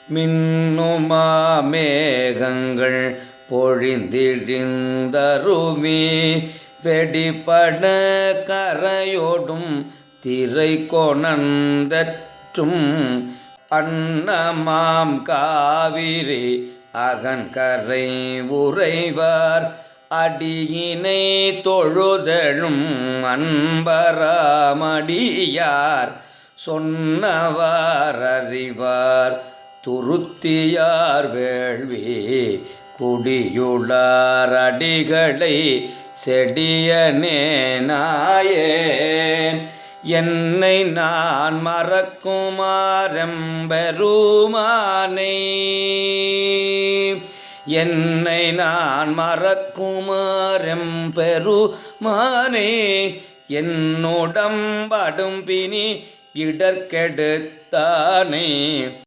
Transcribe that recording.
மின்னுமா மேகங்கள் பொழிந்திழிந்தருமி வெடிபட கரையோடும் திரை கொணர்ந்தற்றும் அன்னமாம் காவிரி அகன்கரை உறைவார் அடியினை தொழுதழும் அன்பராமடியார் சொன்னவார் அறிவார் துருத்தியார் வேள்வி குடியுளார் அடிகளை செடியனேனாயேன் என்னை நான் மறக்குமாறெம்பெருமானை என்னை நான் மறக்குமாறெம்பெருமானே என்னுடம்படும் பிணி இடர்கெடுத்தானே